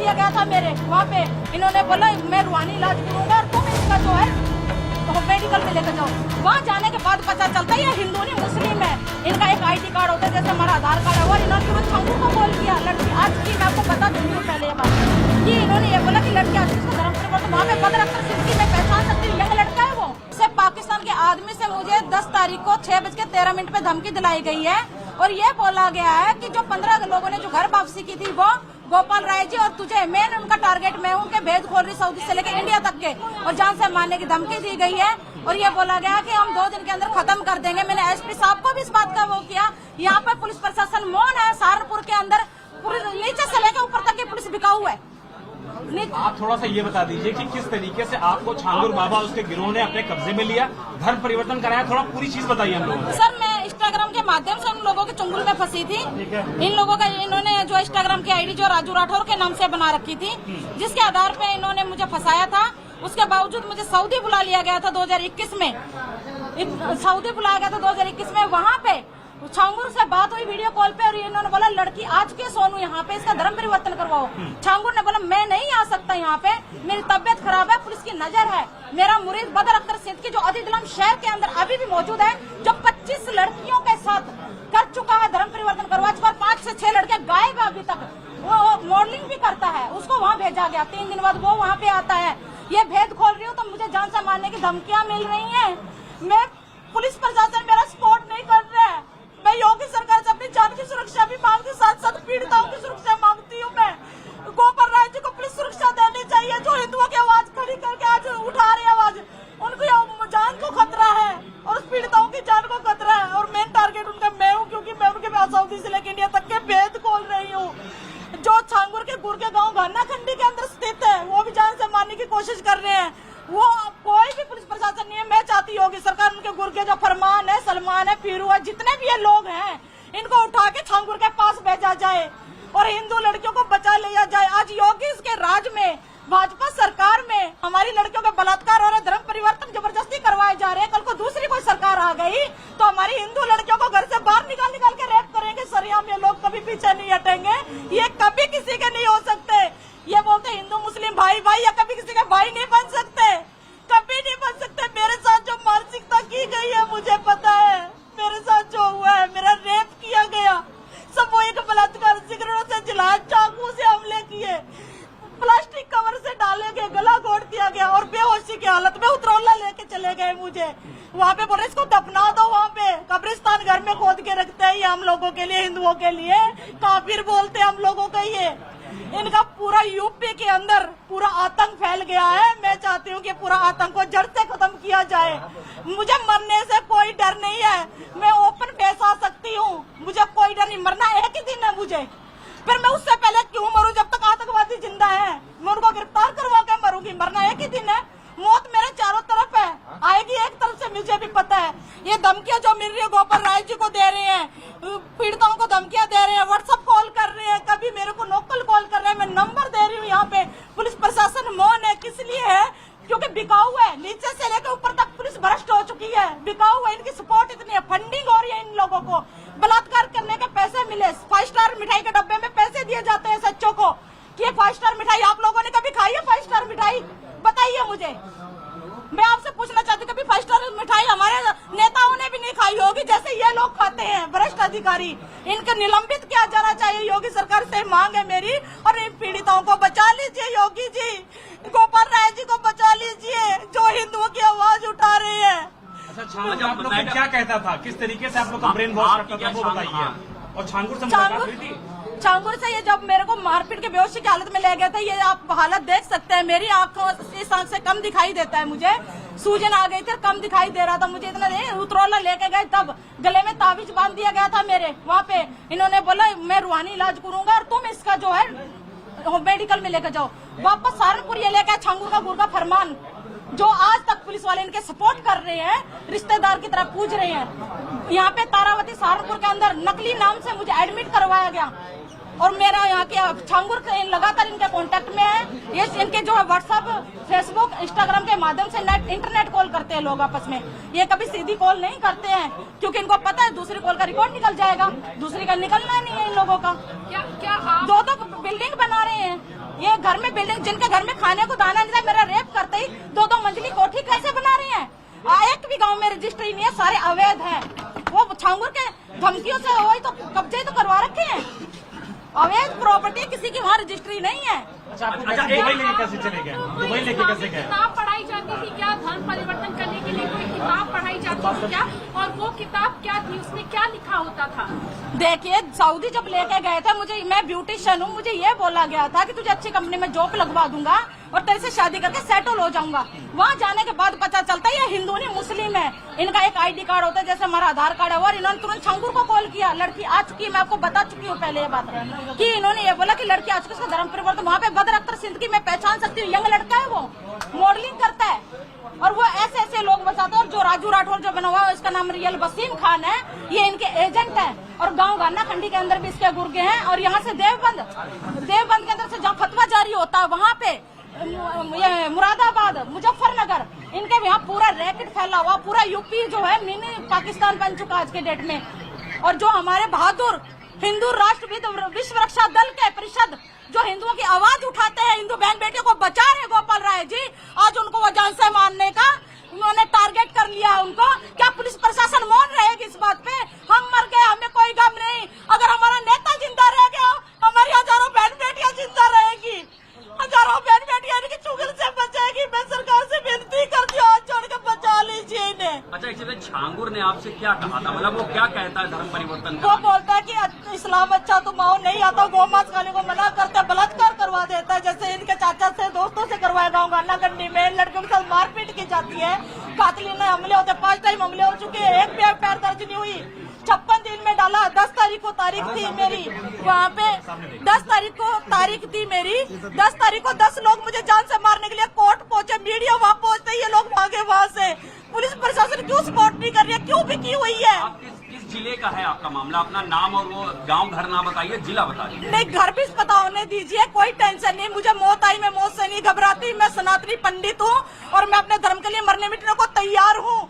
दिया गया था मेरे वहाँ पे। इन्होंने बोला मैं रूहानी इलाज करूंगा और तुम इसका जो है तो मेडिकल में लेकर जाओ। वहाँ जाने के बाद पता चलता है ये हिंदू नहीं मुस्लिम है। इनका एक ID कार्ड होता है जैसे हमारा आधार कार्ड है। और इन्होंने तुरंत छांगू को बोल दिया लड़की आज की, मैं आपको बता दूंगी पहले ये बात कि इन्होंने ये बोला कि लड़की आज इसका धर्म परिवर्तन। वहाँ पे बदर अख्तर सिद्दीकी में पहचान सकती हूँ, यंग लड़का है वो। से पाकिस्तान के आदमी से मुझे 10 तारीख को 6:13 पे धमकी दिलाई गई है और ये बोला गया है कि जो 15 लोगों ने जो घर वापसी की थी वो गोपाल राय जी और तुझे, मेन उनका टारगेट मैं हूँ कि भेद खोल रही सऊदी से लेकर इंडिया तक के, और जान से मारने की धमकी दी गई है। और ये बोला गया कि हम 2 दिन के अंदर खत्म कर देंगे। मैंने SP साहब को भी इस बात का वो किया। यहाँ पर पुलिस प्रशासन मौन है। सहारनपुर के अंदर नीचे से लेकर ऊपर तक की पुलिस बिकाऊ है। आप थोड़ा सा ये बता दीजिए कि किस तरीके से आपको छांगुर बाबा उसके गिरोह ने अपने कब्जे में लिया, धर्म परिवर्तन कराया, थोड़ा पूरी चीज बताइए हम लोगों को। सर मैं इंस्टाग्राम के माध्यम से उन लोगों के चुंगल में फंसी थी। इन लोगों का इन्होंने जो इंस्टाग्राम की ID जो राजू राठौर के नाम से बना रखी थी, जिसके आधार पे इन्होंने मुझे फंसाया था। उसके बावजूद मुझे सऊदी बुला लिया गया था 2021 में। सऊदी बुलाया गया था 2021 में। वहाँ पे छांगुर से बात हुई वीडियो कॉल पे और इन्होंने बोला लड़की आज के सोनू यहाँ पे इसका धर्म परिवर्तन करवाओ। छांगुर ने बोला मैं नहीं आ सकता यहाँ पे, मेरी तबियत खराब है, पुलिस की नजर है। मेरा मुरीद बदर अख्तर सिद्दीकी जो अदिलम शहर के अंदर अभी भी मौजूद है, जो 25 लड़कियों के साथ कर चुका है, धर्म परिवर्तन करवा चुका है। 5 से 6 लड़के गायब है अभी तक। वो मॉडलिंग भी करता है, उसको वहाँ भेजा गया। 3 दिन बाद वो वहाँ पे आता है। ये भेद खोल रही हूँ तो मुझे जान से मारने की धमकियाँ मिल रही है। मैं पुलिस प्रशासन मेरा सपोर्ट नहीं कर रहा है। मैं योगी सरकार से अपनी जान की सुरक्षा भी मांगती हूँ, साथ साथ पीड़िताओं की सुरक्षा मांगती हूँ। मैं गोपाल राय जी को पुलिस सुरक्षा देनी चाहिए, जो हिंदुओं की आवाज खड़ी करके आज उठा रही आवाज। उनको जान को खतरा है और उस पीड़िताओं की जान को खतरा है। और मेन टारगेट उनका मैं हूँ, क्योंकि मैं उनके सऊदी से लेकर इंडिया तक के भेद खोल रही हूँ। जो छांगुर के गुर के गाँव घन्ना खंडी के अंदर स्थित है, वो भी जान से मारने की कोशिश कर रहे हैं। वो कोई भी पुलिस प्रशासन नहीं है। मैं चाहती होगी सरकार उनके गुर के जो फरमान है, सलमान है, फिरू है, जितने भी ये लोग हैं, इनको उठा के छांगुर के पास भेजा जाए और हिंदू लड़कियों को बचा लिया जाए। आज योगी इसके राज में, भाजपा सरकार में हमारी लड़कियों का बलात्कार और धर्म परिवर्तन जबरदस्ती करवाए जा रहे हैं। कल को दूसरी कोई सरकार आ गई तो हमारी हिंदू लड़कियों को घर से बाहर निकाल के रेप करेंगे। सरियाम ये लोग कभी पीछे नहीं हटेंगे। ये कभी किसी के नहीं हो सकते। ये बोलते हिंदू मुस्लिम भाई भाई, या कभी किसी के भाई नहीं बन सकते, कभी नहीं बन सकते। मेरे साथ जो मानसिकता की गई है मुझे पता है। मेरे साथ जो हुआ है, मेरा रेप किया गया, सब वो एक बलात्कार, सिगरेटों से जलाया, चाकू से हमले किए, प्लास्टिक कवर से डाले गए, गला घोट दिया गया और बेहोशी की हालत में उतरौला लेके चले गए मुझे। वहाँ पे बोले इसको दफना दो, वहाँ पे कब्रिस्तान घर में खोद के रखते हैं। ये हम लोगों के लिए, हिंदुओं के लिए काफिर बोलते हैं हम लोगों का। ये इनका पूरा यूपी के अंदर पूरा आतंक फैल गया है। मैं चाहती हूँ कि पूरा आतंक को जड़ से खत्म किया जाए। मुझे मरने से कोई डर नहीं है, मैं ओपन फेस आ सकती हूँ, मुझे कोई डर नहीं। मरना एक ही दिन है मुझे, फिर मैं उससे पहले क्यों मरूं जब तक आतंकवादी जिंदा है। मैं उनको गिरफ्तार करवा के मरूंगी। मरना एक ही दिन है। मौत मेरे चारों तरफ है, आएगी एक तरफ से, मुझे भी पता है। ये धमकियां जो मिल रही है गोपाल राय जी को दे रहे हैं, पीड़िताओं को धमकियां दे रहे हैं, व्हाट्सएप कॉल कर रहे हैं, कभी मेरे को लोकल कॉल कर रहे हैं। मैं नंबर दे रही हूँ यहाँ पे। पुलिस प्रशासन मौन है, किस लिए है? क्योंकि बिकाऊ है। नीचे से लेकर ऊपर तक पुलिस भ्रष्ट हो चुकी है, बिकाऊ है। इनकी सपोर्ट इतनी है, फंडिंग हो रही है इन लोगों को। बलात्कार करने के पैसे मिले, 5 स्टार मिठाई के डब्बे में पैसे दिए जाते हैं सच्चों को कि 5 स्टार मिठाई आप लोगों ने कभी खाई है? 5 स्टार मिठाई बताइए मुझे। मैं आपसे पूछना चाहती हूँ, कभी 5 स्टार मिठाई हमारे नेताओं ने भी नहीं खाई होगी जैसे ये लोग खाते हैं, भ्रष्ट अधिकारी। इनको निलंबित किया जाना चाहिए। योगी सरकार से मांग है मेरी, और इन पीड़िताओं को बचा लीजिए योगी जी, गोपाल राय जी को बचा लीजिए, जो हिंदुओं की आवाज उठा रहे हैं। अच्छा, छांगुर आप लोग क्या कहता था, किस तरीके से आप लोग का ब्रेन वॉश करता था, वो बताइए। और छांगुर से मुलाकात हुई थी? छांगुर से ये जब मेरे को मारपीट के बेहोशी की हालत में ले गए थे, ये आप हालत देख सकते हैं। मेरी आंखों इस आंख से कम दिखाई देता है, मुझे सूजन आ गई थी, कम दिखाई दे रहा था मुझे। इतना उतरौला लेके गए, तब गले में ताबीज बांध दिया गया था मेरे। वहाँ पे इन्होंने बोला मैं रूहानी इलाज करूंगा और तुम इसका जो है मेडिकल में लेकर जाओ। वापस सहारनपुर ये लेकर छांगुर का गुर का फरमान, जो आज तक पुलिस वाले इनके सपोर्ट कर रहे हैं, रिश्तेदार की तरह पूछ रहे हैं। यहाँ पे तारावती सहारनपुर के अंदर नकली नाम से मुझे एडमिट करवाया गया और मेरा यहाँ के छांगुर लगातार इनके कांटेक्ट में है। ये इनके जो है व्हाट्सएप, फेसबुक, इंस्टाग्राम के माध्यम से इंटरनेट कॉल करते हैं लोग आपस में। ये कभी सीधी कॉल नहीं करते हैं, क्योंकि इनको पता है दूसरी कॉल का रिकॉर्ड निकल जाएगा। दूसरी का निकलना नहीं है इन लोगों का। क्या 2-2 बिल्डिंग बना रहे हैं, ये घर में बिल्डिंग, जिनके घर में खाने को दाना नहीं था, मेरा रेप करते ही 2-2 मंजिली कोठी कैसे बना रहे हैं? एक भी गांव में रजिस्ट्री नहीं है, सारे अवैध हैं। वो छांगुर के धमकियों से वही तो कब्जे तो करवा रखे हैं, अवैध प्रॉपर्टी, किसी की वहाँ रजिस्ट्री नहीं है। अच्छा, दुबई लेके कैसे चले गए? दुबई लेके कैसे गए? किताब पढ़ाई जाती थी क्या धर्म परिवर्तन करने के लिए? कोई किताब पढ़ाई जाती थी क्या? और वो किताब क्या थी, उसमें क्या लिखा होता था? देखिए, सऊदी जब लेके गए थे मुझे, मैं ब्यूटिशियन हूँ, मुझे ये बोला गया था कि तुझे अच्छी कंपनी में जॉब लगवा दूंगा और तेरे से शादी करके सेटल हो जाऊंगा। वहाँ जाने के बाद पता चलता है ये हिंदू नहीं मुस्लिम है, इनका एक ID कार्ड होता है जैसे हमारा आधार कार्ड है। और इन्होंने तुरंत छांगुर को कॉल किया, लड़की आ चुकी है, मैं आपको बता चुकी हूँ पहले ये बात कि इन्होंने ये बोला कि लड़की आ चुकी है, उसका धर्म परिवर्तन। वहाँ पे बदर अख्तर सिंध की मैं पहचान सकती हूँ, यंग लड़का है, वो मॉडलिंग करता है और वो ऐसे ऐसे लोग बताते हैं। और जो राजू राठौर जो बना हुआ है, उसका नाम रियल वसीम खान है, ये इनके एजेंट है। और गांव गाना खंडी के अंदर भी इसके गुर्गे हैं। और यहाँ से देवबंद के अंदर से जहाँ फतवा जारी होता है, वहाँ पे ये मुरादाबाद, मुजफ्फरनगर, इनके यहाँ पूरा रैकेट फैला हुआ, पूरा यूपी जो है मिनी पाकिस्तान बन चुका आज के डेट में। और जो हमारे बहादुर हिंदू राष्ट्रविद विश्व रक्षा दल के परिषद जो हिंदुओं की आवाज उठाते हैं, हिंदू बहन बेटियों को बचा रहे गोपाल राय जी, आज उनको वो जान से मारने का उन्होंने टारगेट कर लिया उनको। क्या पुलिस प्रशासन मौन रहेगी इस बात पे? हम मर गए, हमें कोई गम नहीं। अगर हमारा नेता जिंदा रह गया, हमारी हजारों बहन बेटियां जिंदा रहेगी, हजारों बहन बेटियां इनकी चुगल से बचेगी। मैं सरकार से विनती करती हूँ, हाथ जोड़ के बचा लीजिए इन्हें। अच्छा, इसलिए छांगुर ने आपसे क्या कहा था? मतलब वो क्या कहता है धर्म परिवर्तन वो बोलता है कि इस्लाम अच्छा, तुम आओ, नहीं आता गौ मांस खाने को मना करते, बलात्कार करवा देता है, जैसे इनके चाचा से दोस्तों से करवाया गाँव गाना गंडी में। लड़कियों के साथ मारपीट की जाती है, कातलीने हमले होते, 5 टाइम हमले हो चुके हैं, एक भी पैर दर्ज नहीं हुई। 56 दिन में डाला। 10 तारीख को तारीख थी मेरी वहाँ पे, 10 तारीख को तारीख थी मेरी। 10 तारीख को 10 लोग मुझे जान से मारने के लिए कोर्ट पहुंचे, मीडिया वहाँ पहुंचते ही ये लोग भागे वहाँ से। पुलिस प्रशासन क्यों सपोर्ट नहीं कर रही है, क्यों भी की हुई है? आप किस जिले का है आपका मामला? अपना नाम और वो गांव घर ना बताइए, जिला बताइए। नहीं, घर भी पता होने दीजिए, कोई टेंशन नहीं। मुझे मौत आई, मैं मौत से नहीं घबराती। मैं सनातनी पंडित हूँ और मैं अपने धर्म के लिए मरने मिटने को तैयार हूँ।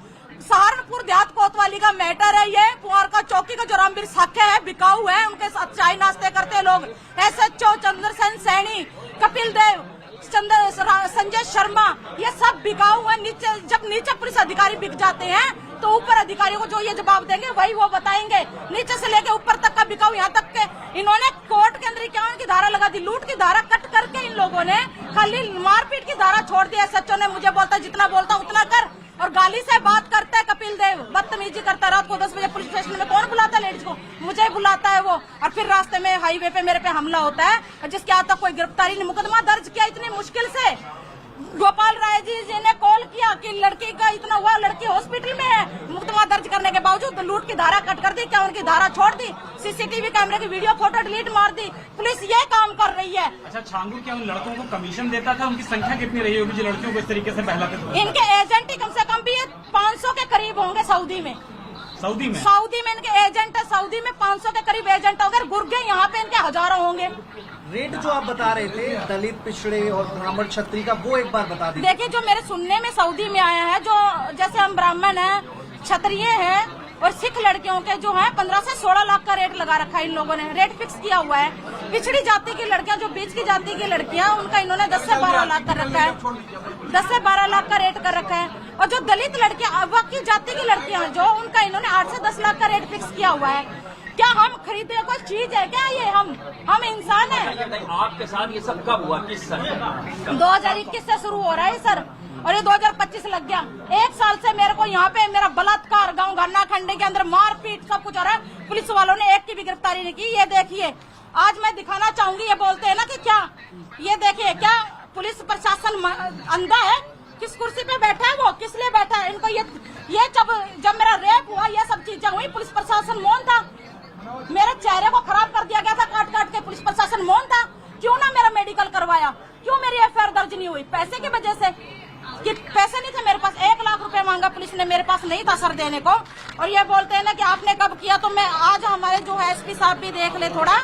सहारनपुर देहात कोतवाली का मैटर है ये। पुआर का चौकी का जो रामवीर साख्या है, बिकाऊ है, उनके साथ चाय नाश्ते करते लोग। SHO चंद्रसेन सैनी, कपिल देव, संजय शर्मा, ये सब बिकाऊ है। नीचे जब नीचे पुलिस अधिकारी बिक जाते हैं तो ऊपर अधिकारियों को जो ये जवाब देंगे वही वो बताएंगे। नीचे से लेके ऊपर तक का बिकाऊ, यहाँ तक के इन्होंने कोर्ट के अंदर क्या की धारा लगा दी, लूट की धारा कट करके इन लोगों ने खाली मारपीट की धारा छोड़ दी। SHO ने मुझे बोलता जितना बोलता उतना कर, और गाली से बात करता है कपिल देव, बदतमीजी करता है। रात को 10 बजे पुलिस स्टेशन में कौन बुलाता है लेडीज को? मुझे बुलाता है वो। और फिर रास्ते में हाईवे पे मेरे पे हमला होता है, जिसके आज तक कोई गिरफ्तारी नहीं, मुकदमा दर्ज किया इतनी मुश्किल से। गोपाल राय जी ने कॉल किया कि लड़की का इतना हुआ, लड़की हॉस्पिटल में है, मुकदमा दर्ज करने के बावजूद लूट की धारा कट कर दी। क्या उनकी धारा छोड़ दी? CCTV कैमरे की वीडियो फोटो डिलीट मार दी। पुलिस ये काम कर रही है। अच्छा, छांगुर क्या उन लड़कों को कमीशन देता था? उनकी संख्या कितनी रही होगी जो लड़कियों को इस तरीके से बहलाते थे? इनके एजेंट ही कम से कम भी 500 के करीब होंगे सऊदी में। सऊदी में इनके एजेंट है, सऊदी में 500 के करीब एजेंट होंगे। गुर्गे यहाँ पे इनके हजारों होंगे। रेट जो आप बता रहे थे दलित, पिछड़े और ब्राह्मण क्षत्रिय का, वो एक बार बता दीजिए। देखिए, जो मेरे सुनने में सऊदी में आया है, जो जैसे हम ब्राह्मण हैं, क्षत्रिय हैं और सिख लड़कियों के जो है 15 से 16 लाख का रेट लगा रखा है इन लोगों ने, रेट फिक्स किया हुआ है। पिछड़ी जाति की लड़कियां, जो बीच की जाति की लड़कियां, उनका इन्होंने 10 से 12 लाख कर रखा है, 10 से 12 लाख का रेट कर रखा है। और जो दलित लड़कियां, अवकी जाति की लड़कियां जो, उनका इन्होंने 8 से 10 लाख का रेट फिक्स किया हुआ है। क्या हम खरीदने कोई चीज है क्या? ये हम इंसान हैं। आपके साथ ये सब कब हुआ, किस साल? 2021 से शुरू हो रहा है सर, और ये 2025 लग गया। 1 साल से मेरे को यहाँ पे मेरा बलात्कार, गाँव गन्ना खंडे के अंदर मारपीट सब कुछ हो रहा है। पुलिस वालों ने एक की भी गिरफ्तारी नहीं की। ये देखिए, आज मैं दिखाना चाहूंगी। ये बोलते हैं ना कि क्या, ये देखिए, क्या पुलिस प्रशासन अंधा है? किस कुर्सी पे बैठा है वो, किस लिए बैठा है? इनको ये जब मेरा रेप हुआ, ये सब चीजें हुई, पुलिस प्रशासन मौन था। मेरे चेहरे को खराब कर दिया गया था काट काट के, पुलिस प्रशासन मौन था। क्यों ना मेरा मेडिकल करवाया? क्यों मेरी FIR दर्ज नहीं हुई? पैसे की वजह से कि पैसे नहीं थे मेरे पास। 1 लाख रुपए मांगा पुलिस ने, मेरे पास नहीं था सर देने को। और ये बोलते हैं ना कि आपने कब किया, तो मैं आज हमारे जो है SP साहब भी देख ले थोड़ा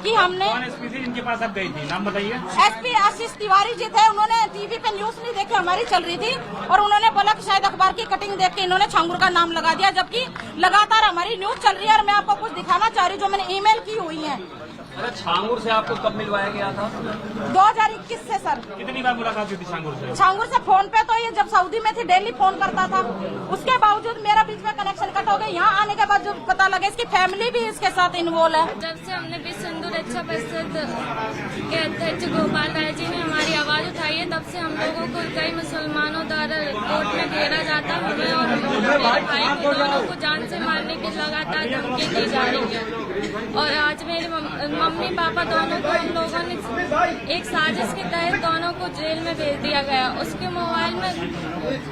कि हमने। कौन SP थी इनके पास आप गई थी, नाम बताइए। SP आशीष तिवारी जी थे। उन्होंने TV पे न्यूज नहीं देखी, हमारी चल रही थी, और उन्होंने बोला कि शायद अखबार की कटिंग देख के इन्होंने छांगुर का नाम लगा दिया, जबकि लगातार हमारी न्यूज चल रही है। और मैं आपको कुछ दिखाना चाह रही हूँ जो मैंने ईमेल की हुई है। अरे छांगुर से आपको कब मिलवाया गया था? 2021 से सर। कितनी बार मुलाकात हुई थी छांगुर से? छांगुर से फोन पे तो ये जब सऊदी में थी डेली फोन करता था, उसके बावजूद मेरा बीच में कनेक्शन कट हो गया। यहाँ आने के बाद जो पता लगा इसकी फैमिली भी इसके साथ इन्वॉल्व है। जब से हमने विश्व हिंदू रक्षा परिषद के अध्यक्ष गोपाल राय जी ने हमारी आवाज उठाई है, तब से हम लोगों को कई मुसलमानों द्वारा कोर्ट में घेरा जाता, हमें और मेरे भाई को दोनों को जान से मारने की लगातार धमकी दी जा रही है। और आज मेरे मम्मी पापा दोनों को हम लोगों ने एक साजिश के तहत दोनों को जेल में भेज दिया गया। उसके मोबाइल में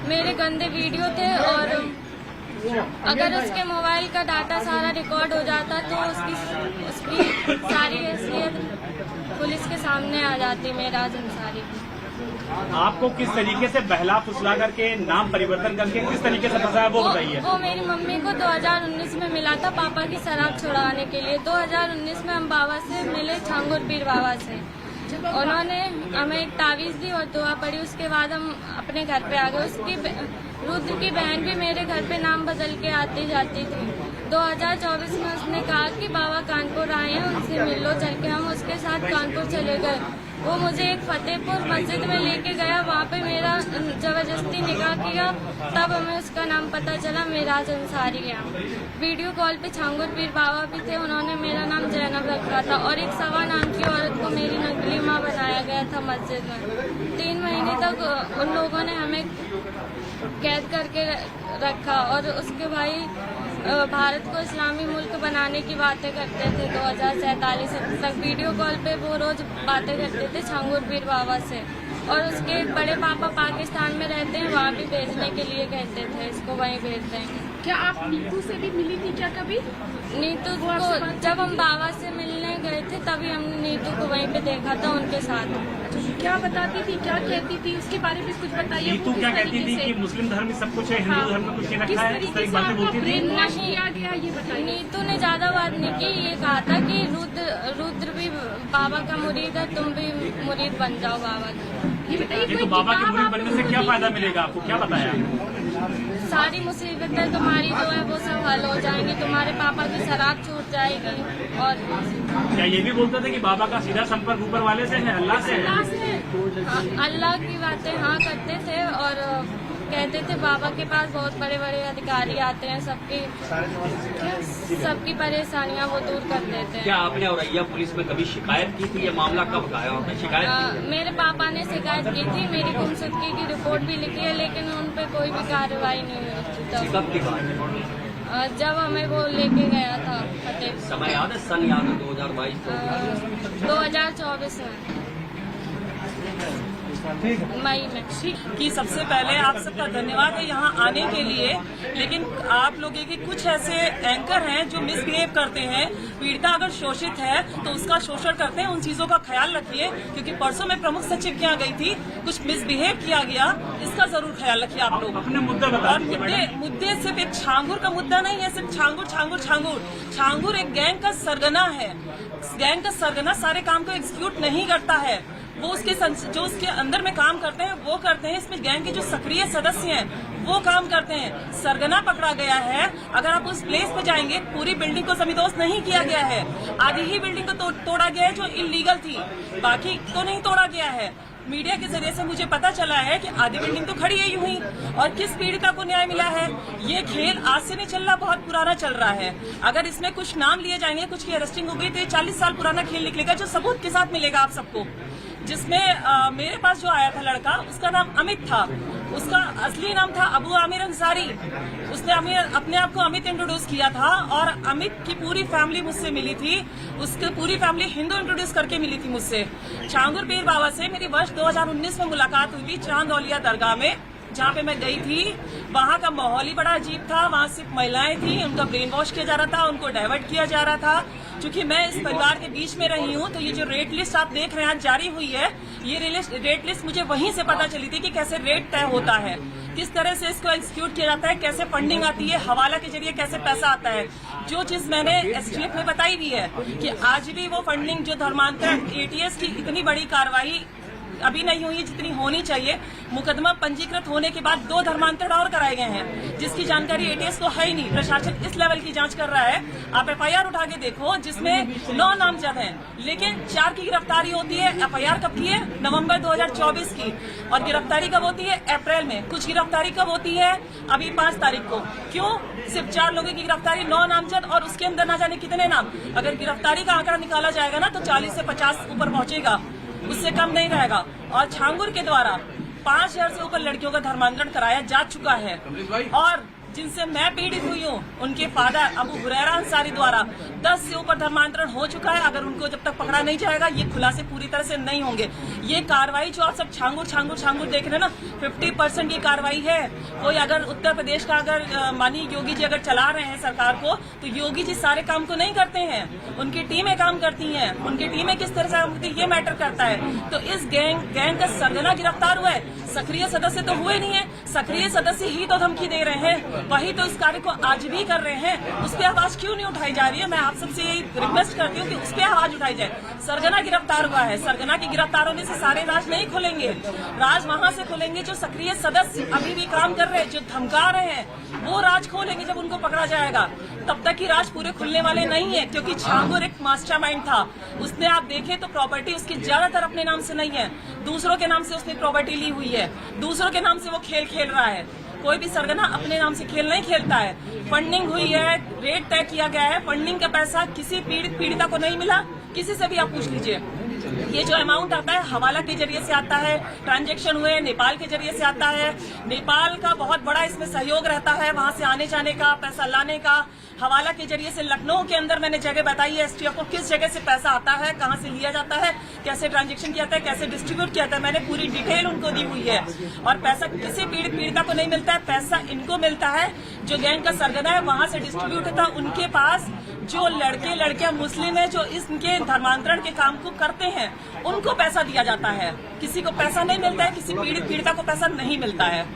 मेरे गंदे वीडियो थे और अगर उसके मोबाइल का डाटा सारा रिकॉर्ड हो जाता तो उसकी सारी हैसियत पुलिस के सामने आ जाती। मेराज अंसारी आपको किस तरीके से बहला फुसला करके नाम परिवर्तन करके किस तरीके से फंसाया वो बताइए। वो मेरी मम्मी को 2019 में मिला था पापा की शराब छुड़ाने के लिए। 2019 में हम बाबा से मिले, छांगुर पीर बाबा से। उन्होंने हमें एक तावीज दी और दुआ पड़ी। उसके बाद हम अपने घर पे आ गए। उसकी रुद्र की बहन भी मेरे घर पे नाम बदल के आती जाती थी। 2024 में उसने कहा कि बाबा कानपुर आए हैं, उनसे मिल लो चल के। हम उसके साथ कानपुर चले गए। वो मुझे एक फतेहपुर मस्जिद में लेके गया, वहाँ पे मेरा जबरदस्ती निकाह किया। तब हमें उसका नाम पता चला, मेराज अंसारी है। वीडियो कॉल पे छांगुर पीर बाबा भी थे, उन्होंने मेरा नाम जैनब रखा था और एक सवा नाम की औरत को मेरी नकली माँ बनाया गया था मस्जिद में। 3 महीने तक उन लोगों ने हमें कैद करके रखा और उसके भाई भारत को इस्लामी मुल्क बनाने की बातें करते थे। 2047 तक वीडियो कॉल पे वो रोज बातें करते थे छांगुर पीर बाबा से। और उसके बड़े पापा पाकिस्तान में रहते हैं, वहाँ भी भेजने के लिए कहते थे इसको वहीं भेज देंगे। क्या आप नीतू से भी मिली थी क्या कभी? नीतू को जब हम बाबा से मिलने गए थे तभी हमने नीतू को वहीं पे देखा था उनके साथ। क्या बताती थी, क्या कहती थी, उसके बारे में कुछ बताइए। नीतू क्या कहती थी कि मुस्लिम धर्म में सब कुछ है, हिंदू धर्म में कुछ नहीं रखा है, इस तरह की बातें बोलती थी? किया गया ये बताइए। नीतू ने ज्यादा बात नहीं की, ये कहा था कि रुद्र भी बाबा का मुरीद है, तुम भी मुरीद बन जाओ बाबा की। ये बताइए तो बाबा के मुरीद बनने से क्या फायदा मिलेगा आपको, क्या बताया? सारी मुसीबतें तुम्हारी जो है वो सब हल हो जाएंगी, तुम्हारे पापा की शराब छूट जाएगी। और क्या ये भी बोलते थे कि बाबा का सीधा संपर्क ऊपर वाले से है, अल्लाह से है? अल्लाह की बातें हाँ करते थे और कहते थे बाबा के पास बहुत बड़े बड़े अधिकारी आते हैं, सबकी परेशानियां वो दूर कर देते हैं। क्या आपने औरैया पुलिस में कभी शिकायत की थी? ये मामला कब आया और शिकायत की? मेरे पापा ने शिकायत की थी, मेरी गुमशुदगी की रिपोर्ट भी लिखी है, लेकिन उन पे कोई भी कार्रवाई नहीं हुई थी। कब की बात है? जब हमें वो लेके गया था फतेह। समय याद है? सन याद है? 2022 2024 में मई में। कि सबसे पहले आप सबका धन्यवाद है यहाँ आने के लिए। लेकिन आप लोग के कुछ ऐसे एंकर हैं जो मिसबिहेव करते हैं। पीड़िता अगर शोषित है तो उसका शोषण करते हैं, उन चीजों का ख्याल रखिए। क्योंकि परसों में प्रमुख सचिव के यहाँ गई थी, कुछ मिसबिहेव किया गया, इसका जरूर ख्याल रखिए आप लोग। अपने मुद्दा बता और मुद्दे सिर्फ एक छांगुर का मुद्दा नहीं है, सिर्फ छांगुर छांगुर छांगुर छांगुर एक गैंग का सरगना है। गैंग का सरगना सारे काम को एग्जीक्यूट नहीं करता है, वो उसके जो उसके अंदर में काम करते हैं वो करते हैं। इसमें गैंग के जो सक्रिय सदस्य हैं वो काम करते हैं। सरगना पकड़ा गया है। अगर आप उस प्लेस पे जाएंगे, पूरी बिल्डिंग को समिदोष नहीं किया गया है, आधी ही बिल्डिंग को तोड़ा गया है जो इलीगल थी, बाकी तो नहीं तोड़ा गया है। मीडिया के जरिए से मुझे पता चला है कि आधी बिल्डिंग तो खड़ी है यूं ही। और किस पीड़िता को न्याय मिला है? ये खेल आज से नहीं चल रहा, बहुत पुराना चल रहा है। अगर इसमें कुछ नाम लिए जाएंगे, कुछ की अरेस्टिंग हो गई तो ये 40 साल पुराना खेल निकलेगा, जो सबूत के साथ मिलेगा आप सबको। जिसमें मेरे पास जो आया था लड़का, उसका नाम अमित था, उसका असली नाम था अबू आमिर अंसारी। उसने अपने आप को अमित इंट्रोड्यूस किया था और अमित की पूरी फैमिली मुझसे मिली थी। उसकी पूरी फैमिली हिंदू इंट्रोड्यूस करके मिली थी मुझसे। छांगुर पीर बाबा से मेरी वर्ष 2019 में मुलाकात हुई थी चांदौलिया दरगाह में, जहाँ पे मैं गई थी। वहाँ का माहौल ही बड़ा अजीब था। वहाँ सिर्फ महिलाएं थी, उनका ब्रेन वॉश किया जा रहा था, उनको डाइवर्ट किया जा रहा था। क्योंकि मैं इस परिवार के बीच में रही हूँ, तो ये जो रेट लिस्ट आप देख रहे हैं आज जारी हुई है, ये रेट लिस्ट मुझे वहीं से पता चली थी कि कैसे रेट तय होता है, किस तरह से इसको एग्जीक्यूट किया जाता है, कैसे फंडिंग आती है, हवाला के जरिए कैसे पैसा आता है। जो चीज मैंने एसटीएफ में बताई भी है कि आज भी वो फंडिंग जो धर्मांतरण ATS की इतनी बड़ी कार्रवाई अभी नहीं हुई है जितनी होनी चाहिए। मुकदमा पंजीकृत होने के बाद 2 धर्मांतरण और कराए गए हैं, जिसकी जानकारी एटीएस को है ही नहीं। प्रशासन इस लेवल की जांच कर रहा है। आप एफआईआर उठा के देखो, जिसमें 9 नामजद हैं, लेकिन 4 की गिरफ्तारी होती है। एफआईआर कब की है? नवंबर 2024 की। और गिरफ्तारी कब होती है? अप्रैल में। कुछ गिरफ्तारी कब होती है? अभी 5 तारीख को। क्यों सिर्फ 4 लोगों की गिरफ्तारी, 9 नामजद, और उसके अंदर ना जाने कितने नाम। अगर गिरफ्तारी का आंकड़ा निकाला जाएगा ना, तो 40 से 50 ऊपर पहुंचेगा, उससे कम नहीं रहेगा। और छांगुर के द्वारा 5000 से ऊपर लड़कियों का धर्मांतरण कराया जा चुका है। और जिनसे मैं पीड़ित हुई हूँ, उनके फादर अबू हुरैरा अंसारी द्वारा 10 से ऊपर धर्मांतरण हो चुका है। अगर उनको जब तक पकड़ा नहीं जाएगा, ये खुलासे पूरी तरह से नहीं होंगे। ये कार्रवाई जो आप सब छांगुर छांगुर छांगुर देख रहे हैं ना, 50% ये कार्रवाई है। कोई अगर उत्तर प्रदेश का अगर माननीय योगी जी अगर चला रहे हैं सरकार को, तो योगी जी सारे काम को नहीं करते हैं, उनकी टीमें काम करती हैं। उनकी टीमें किस तरह से काम करती है, ये मैटर करता है। तो इस गैंग का सरगना गिरफ्तार हुआ है, सक्रिय सदस्य तो हुए नहीं है। सक्रिय सदस्य ही तो धमकी दे रहे हैं, वही तो इस कार्य को आज भी कर रहे हैं। उस पर आवाज क्यों नहीं उठाई जा रही है? मैं आप सबसे यही रिक्वेस्ट करती हूँ कि उस पर आवाज उठाई जाए। सरगना गिरफ्तार हुआ है, सरगना की गिरफ्तार होने से सारे राज नहीं खुलेंगे। राज वहां से खुलेंगे जो सक्रिय सदस्य अभी भी काम कर रहे हैं, जो धमका रहे हैं, वो राज खोलेंगे जब उनको पकड़ा जाएगा। तब तक की राज पूरे खुलने वाले नहीं है, क्योंकि छांगुर एक मास्टरमाइंड था। उसने आप देखें तो प्रॉपर्टी उसकी ज्यादातर अपने नाम से नहीं है, दूसरों के नाम से उसने प्रॉपर्टी ली हुई है, दूसरों के नाम से वो खेल खेल रहा है। कोई भी सरगना अपने नाम से खेल नहीं खेलता है। फंडिंग हुई है, रेट तय किया गया है, फंडिंग का पैसा किसी पीड़िता को नहीं मिला। किसी से भी आप पूछ लीजिए, ये जो अमाउंट आता है हवाला के जरिए से आता है, ट्रांजैक्शन हुए नेपाल के जरिए से आता है। नेपाल का बहुत बड़ा इसमें सहयोग रहता है, वहां से आने जाने का, पैसा लाने का। हवाला के जरिए से लखनऊ के अंदर मैंने जगह बताई है एसटीएफ को, किस जगह से पैसा आता है, कहां से लिया जाता है, कैसे ट्रांजैक्शन किया जाता है, कैसे डिस्ट्रीब्यूट किया जाता है। मैंने पूरी डिटेल उनको दी हुई है। और पैसा किसी पीड़िता को नहीं मिलता है, पैसा इनको मिलता है। जो गैंग का सरगना है वहां से डिस्ट्रीब्यूट होता है उनके पास। जो लड़के लड़कियां मुस्लिम है, जो इनके धर्मांतरण के काम को करते हैं, उनको पैसा दिया जाता है। किसी को पैसा नहीं मिलता है, किसी पीड़िता को पैसा नहीं मिलता है।